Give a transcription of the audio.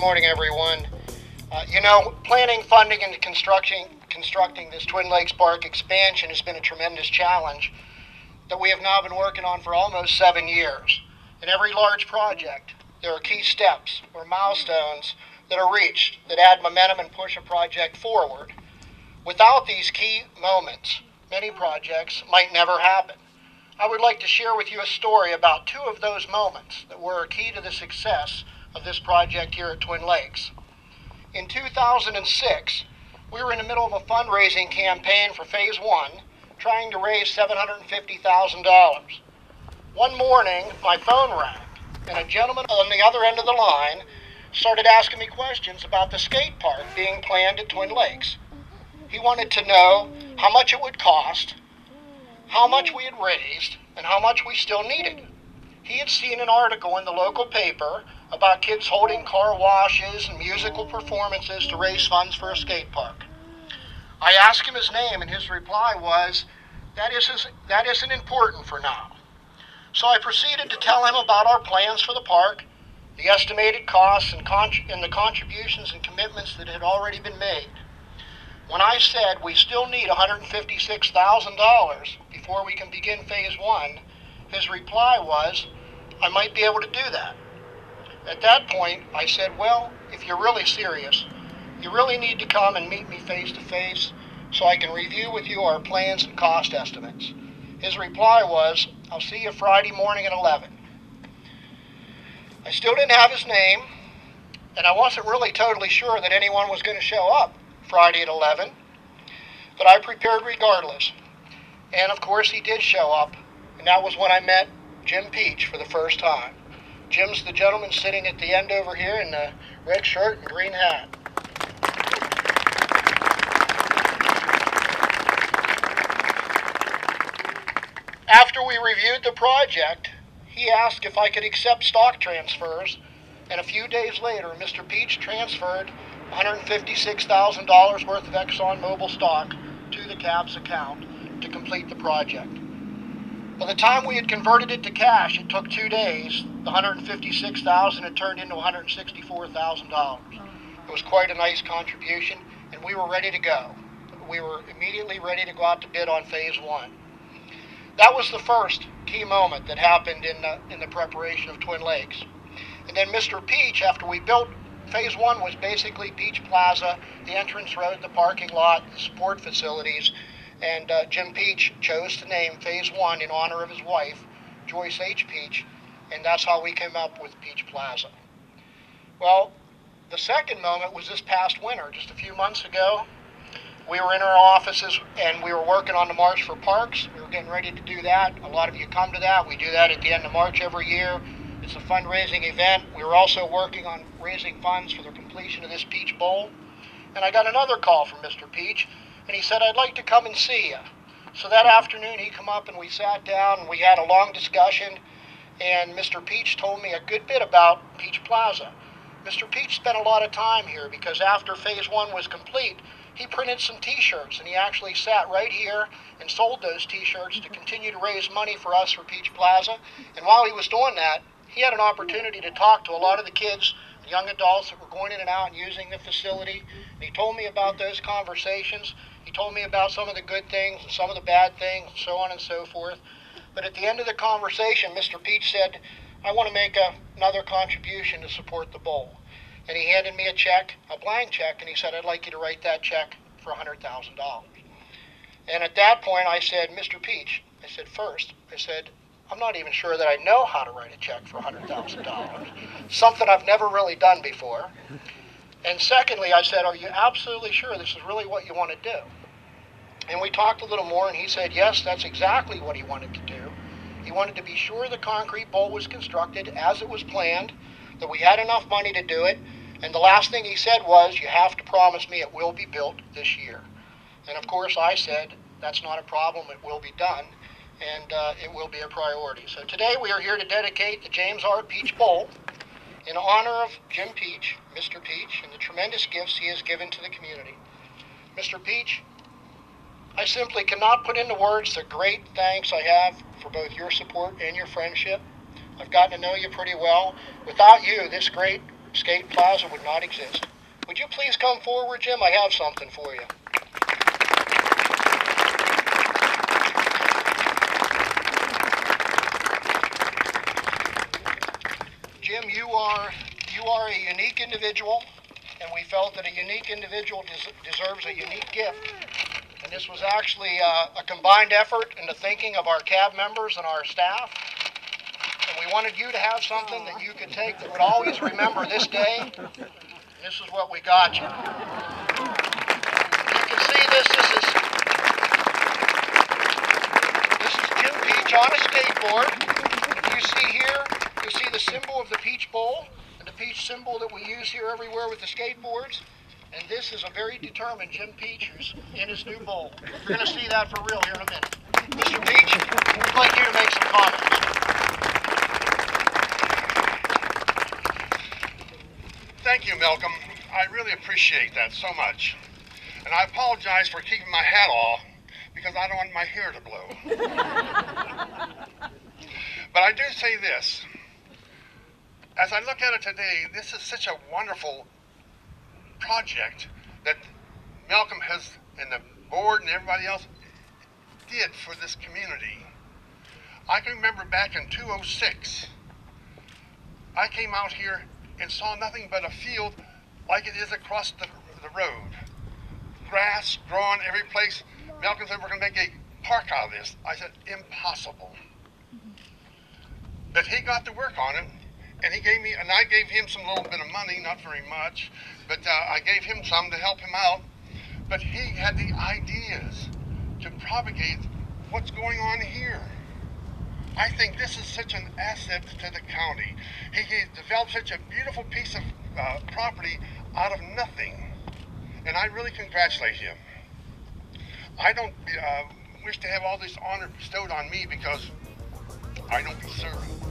morning, everyone. Planning, funding, and constructing this Twin Lakes Park expansion has been a tremendous challenge that we have now been working on for almost 7 years. In every large project, there are key steps or milestones that are reached that add momentum and push a project forward. Without these key moments, many projects might never happen. I would like to share with you a story about two of those moments that were a key to the success of this project here at Twin Lakes. In 2006, we were in the middle of a fundraising campaign for Phase 1, trying to raise $750,000. One morning, my phone rang, and a gentleman on the other end of the line started asking me questions about the skate park being planned at Twin Lakes. He wanted to know how much it would cost, how much we had raised, and how much we still needed. He had seen an article in the local paper about kids holding car washes and musical performances to raise funds for a skate park. I asked him his name, and his reply was, that isn't important for now. So I proceeded to tell him about our plans for the park, the estimated costs, and the contributions and commitments that had already been made. When I said we still need $156,000 before we can begin Phase 1, his reply was, I might be able to do that. At that point, I said, well, if you're really serious, you really need to come and meet me face to face so I can review with you our plans and cost estimates. His reply was, I'll see you Friday morning at 11. I still didn't have his name, and I wasn't really totally sure that anyone was going to show up Friday at 11, but I prepared regardless. And of course he did show up, and that was when I met Jim Peach for the first time. Jim's the gentleman sitting at the end over here in the red shirt and green hat. After we reviewed the project, he asked if I could accept stock transfers, and a few days later, Mr. Peach transferred $156,000 worth of ExxonMobil stock to the Cavs account to complete the project. By the time we had converted it to cash, it took 2 days. The $156,000 had turned into $164,000. It was quite a nice contribution, and we were ready to go. We were immediately ready to go out to bid on Phase 1. That was the first key moment that happened in the preparation of Twin Lakes. And then Mr. Peach, after we built Phase 1 was basically Peach Plaza, the entrance road, the parking lot, the support facilities, and Jim Peach chose to name Phase 1 in honor of his wife, Joyce H. Peach, and that's how we came up with Peach Plaza. Well, the second moment was this past winter, just a few months ago. We were in our offices and we were working on the March for Parks. We were getting ready to do that. A lot of you come to that. We do that at the end of March every year. It's a fundraising event. We were also working on raising funds for the completion of this Peach Bowl. And I got another call from Mr. Peach, and he said, I'd like to come and see you. So that afternoon he come up and we sat down and we had a long discussion, and Mr. Peach told me a good bit about Peach Plaza. Mr. Peach spent a lot of time here because after Phase 1 was complete, he printed some t-shirts, and he actually sat right here and sold those t-shirts to continue to raise money for us for Peach Plaza. And while he was doing that, he had an opportunity to talk to a lot of the kids, young adults that were going in and out and using the facility. And he told me about those conversations. He told me about some of the good things and some of the bad things, and so on and so forth. But at the end of the conversation, Mr. Peach said, I want to make another contribution to support the bowl. And he handed me a check, a blank check, and he said, I'd like you to write that check for $100,000. And at that point, I said, Mr. Peach, I said, I'm not even sure that I know how to write a check for $100,000, something I've never really done before. And secondly, I said, are you absolutely sure this is really what you want to do? And we talked a little more, and he said, yes, that's exactly what he wanted to do. He wanted to be sure the concrete bowl was constructed as it was planned, that we had enough money to do it, and the last thing he said was, you have to promise me it will be built this year. And of course I said, that's not a problem, it will be done, and it will be a priority. So today we are here to dedicate the James R. Peach Bowl in honor of Jim Peach, Mr. Peach, and the tremendous gifts he has given to the community. Mr. Peach, I simply cannot put into words the great thanks I have for both your support and your friendship. I've gotten to know you pretty well. Without you, this great Skate Plaza would not exist. Would you please come forward, Jim? I have something for you. Jim, you are a unique individual, and we felt that a unique individual deserves a unique gift. And this was actually a combined effort in the thinking of our cab members and our staff. And we wanted you to have something that you could take that would always remember this day. This is what we got you. You can see this. This is Jim Peach on a skateboard. You see here, you see the symbol of the Peach Bowl and the Peach symbol that we use here everywhere with the skateboards. And this is a very determined Jim Peach who's in his new bowl. You're going to see that for real here in a minute. Mr. Peach, we'd like you to make some comments. Thank you, Malcolm. I really appreciate that so much. And I apologize for keeping my hat off because I don't want my hair to blow. But I do say this. As I look at it today, this is such a wonderful project that Malcolm has, and the board and everybody else did for this community. I can remember back in 2006, I came out here and saw nothing but a field like it is across the road. Grass growing every place. Malcolm said, we're going to make a park out of this. I said, impossible. But he got to work on it, and he gave me, and I gave him some little bit of money, not very much, but I gave him some to help him out. But he had the ideas to propagate what's going on here. I think this is such an asset to the county. He developed such a beautiful piece of property out of nothing, and I really congratulate him. I don't wish to have all this honor bestowed on me because I don't deserve it.